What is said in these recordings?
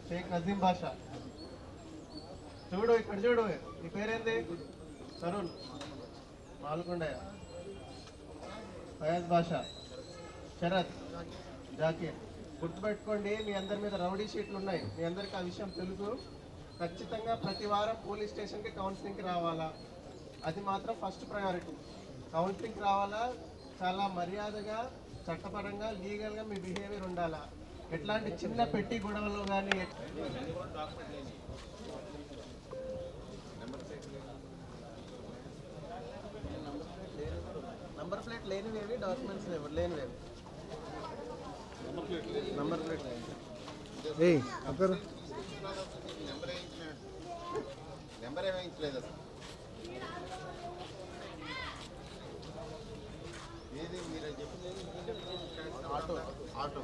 शेख नजीम बादशाह చూడు ఇక్కడ చూడు నీ పేరేంది తరుణ్ మాల్కొండయ్య ఫయాజ్ బాషా శరత్ జాకీర్ గుర్తుపెట్టుకోండి మీ అందరి మీద రౌడీ షీట్లు ఉన్నాయి మీ అందరికి ఆ విషయం తెలుసు ఖచ్చితంగా ప్రతి వారం పోలీస్ స్టేషన్కి కౌన్సిలింగ్కి రావాలా అది మాత్రం ఫస్ట్ ప్రయారిటీ కౌన్సిలింగ్కి రావాలా చాలా మర్యాదగా చట్టపరంగా లీగల్గా మీ బిహేవియర్ ఉండాలా ఎట్లాంటి చిన్న పెట్టి గొడవలు కానీ నంబర్ ప్లేట్ లేనివేవి డాక్యుమెంట్స్ లేనివేవి నంబర్ ప్లేట్ నెంబర్ ఏమేయించలేదు ఏది మీరు చెప్పింది ఆటో ఆటో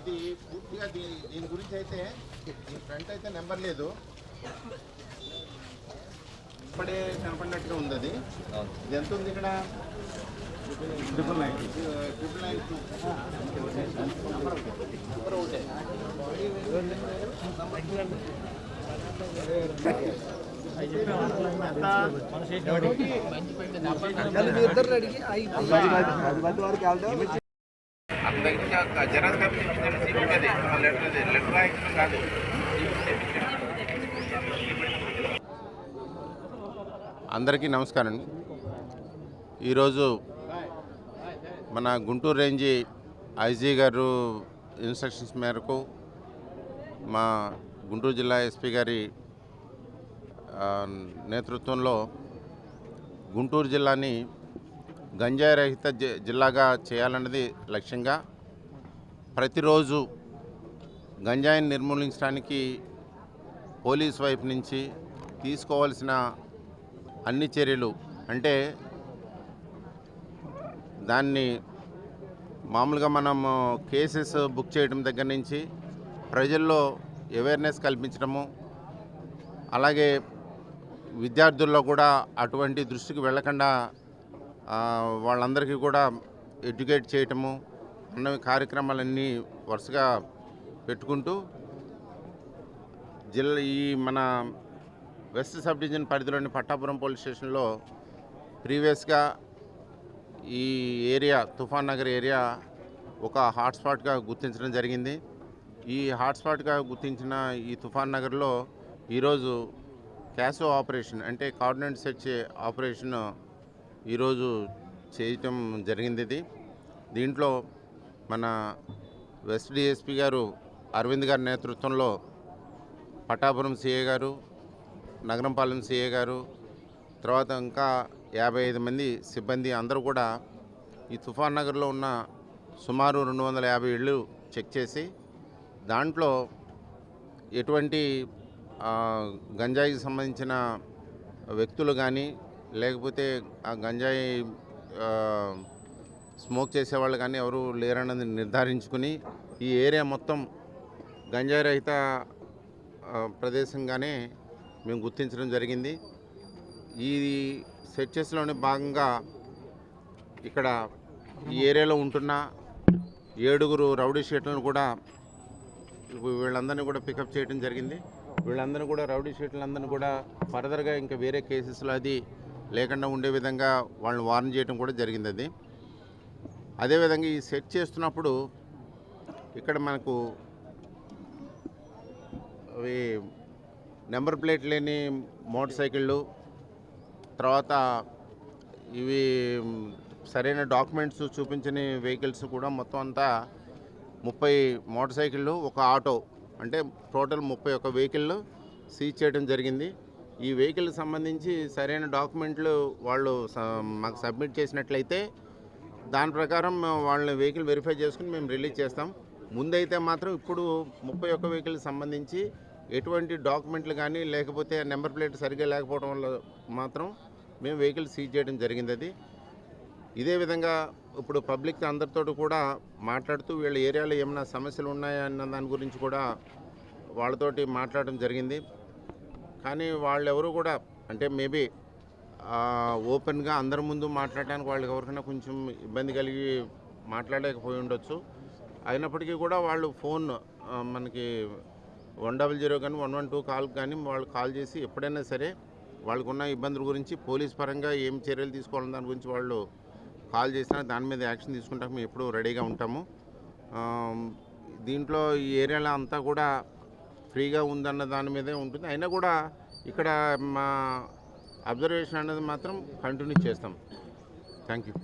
ఇది పూర్తిగా దీని గురించి అయితే ఈ ఫ్రంట్ అయితే నెంబర్ లేదు ఇప్పుడే కనపడినట్టుగా ఉంది అది ఇది ఎంత ఉంది ఇక్కడ 999 అందరికీ నమస్కారం. ఈరోజు మన గుంటూరు రేంజి ఐజీ గారు ఇన్స్ట్రక్షన్స్ మేరకు మా గుంటూరు జిల్లా ఎస్పీ గారి నేతృత్వంలో గుంటూరు జిల్లాని గంజాయి రహిత జిల్లాగా చేయాలన్నది లక్ష్యంగా ప్రతిరోజు గంజాయిని నిర్మూలించడానికి పోలీస్ వైపు నుంచి తీసుకోవాల్సిన అన్ని చర్యలు అంటే దాన్ని మామూలుగా మనం కేసెస్ బుక్ చేయడం దగ్గర నుంచి ప్రజల్లో అవేర్నెస్ కల్పించడము అలాగే విద్యార్థుల్లో కూడా అటువంటి దృష్టికి వెళ్ళకుండా వాళ్ళందరికీ కూడా ఎడ్యుకేట్ చేయటము అన్న కార్యక్రమాలన్నీ వరుసగా పెట్టుకుంటూ ఈ మన వెస్ట్ సబ్ డివిజన్ పరిధిలోని పట్టాపురం పోలీస్ స్టేషన్లో ప్రీవియస్గా ఈ ఏరియా తుఫాన్ నగర్ ఏరియా ఒక హాట్స్పాట్గా గుర్తించడం జరిగింది. ఈ హాట్స్పాట్గా గుర్తించిన ఈ తుఫాన్ నగర్లో ఈరోజు క్యాసో ఆపరేషన్ అంటే కోఆర్డినేట్ సెర్చ్ ఆపరేషన్ ఈరోజు చేయటం జరిగింది. దీంట్లో మన వెస్ట్ డిఎస్పీ గారు అరవింద్ గారి నేతృత్వంలో పట్టాపురం సిఏ గారు, నగరంపాలెం సిఏ గారు, తర్వాత ఇంకా 55 మంది సిబ్బంది అందరూ కూడా ఈ తుఫాన్ నగర్లో ఉన్న సుమారు 250 ఇళ్ళు చెక్ చేసి దాంట్లో ఎటువంటి గంజాయికి సంబంధించిన వ్యక్తులు కానీ లేకపోతే ఆ గంజాయి స్మోక్ చేసేవాళ్ళు కానీ ఎవరు లేరన్నది నిర్ధారించుకుని ఈ ఏరియా మొత్తం గంజాయి రహిత ప్రదేశంగానే మేము గుర్తించడం జరిగింది. ఈ సెర్చెస్లోని భాగంగా ఇక్కడ ఈ ఏరియాలో ఉంటున్న 7 రౌడీ షీట్లను కూడా వీళ్ళందరినీ కూడా పికప్ చేయడం జరిగింది. వీళ్ళందరూ కూడా రౌడీ షీట్లందరినీ కూడా ఫర్దర్గా ఇంకా వేరే కేసెస్లో అది లేకుండా ఉండే విధంగా వాళ్ళని వార్న్ చేయడం కూడా జరిగింది. అది అదేవిధంగా ఈ సెర్చ్ చేస్తున్నప్పుడు ఇక్కడ మనకు అవి నెంబర్ ప్లేట్ లేని మోటార్ సైకిళ్ళు, తర్వాత ఇవి సరైన డాక్యుమెంట్స్ చూపించని వెహికల్స్ కూడా మొత్తం అంతా 30 మోటార్ సైకిళ్ళు, ఒక ఆటో అంటే టోటల్ 31 వెహికల్ సీజ్ చేయడం జరిగింది. ఈ వెహికల్కి సంబంధించి సరైన డాక్యుమెంట్లు వాళ్ళు మాకు సబ్మిట్ చేసినట్లయితే దాని ప్రకారం వాళ్ళని వెహికల్ వెరిఫై చేసుకుని మేము రిలీజ్ చేస్తాం. ముందైతే మాత్రం ఇప్పుడు 31 వెహికల్కి సంబంధించి ఎటువంటి డాక్యుమెంట్లు కానీ లేకపోతే నెంబర్ ప్లేట్ సరిగ్గా లేకపోవడం వల్ల మాత్రం మేము వెహికల్ సీజ్ చేయడం జరిగింది. అది ఇదే విధంగా ఇప్పుడు పబ్లిక్ అందరితో కూడా మాట్లాడుతూ వీళ్ళ ఏరియాలో ఏమైనా సమస్యలు ఉన్నాయా అన్న దాని గురించి కూడా వాళ్ళతోటి మాట్లాడడం జరిగింది. కానీ వాళ్ళెవరూ కూడా అంటే మేబీ ఓపెన్గా అందరి ముందు మాట్లాడడానికి వాళ్ళకి ఎవరికైనా కొంచెం ఇబ్బంది కలిగి మాట్లాడలేకపోయి ఉండొచ్చు. అయినప్పటికీ కూడా వాళ్ళు ఫోన్ మనకి 100 కానీ 112 కాల్ కానీ వాళ్ళు కాల్ చేసి ఎప్పుడైనా సరే వాళ్ళకున్న ఇబ్బందుల గురించి పోలీస్ పరంగా ఏం చర్యలు తీసుకోవాలని దాని గురించి వాళ్ళు కాల్ చేసినా దాని మీద యాక్షన్ తీసుకుంటాక మేము ఎప్పుడూ రెడీగా ఉంటాము. దీంట్లో ఈ ఏరియాలో అంతా కూడా ఫ్రీగా ఉందన్న దాని మీదే ఉంటుంది. అయినా కూడా ఇక్కడ మా అబ్జర్వేషన్ అనేది మాత్రం కంటిన్యూ చేస్తాం. Thank you.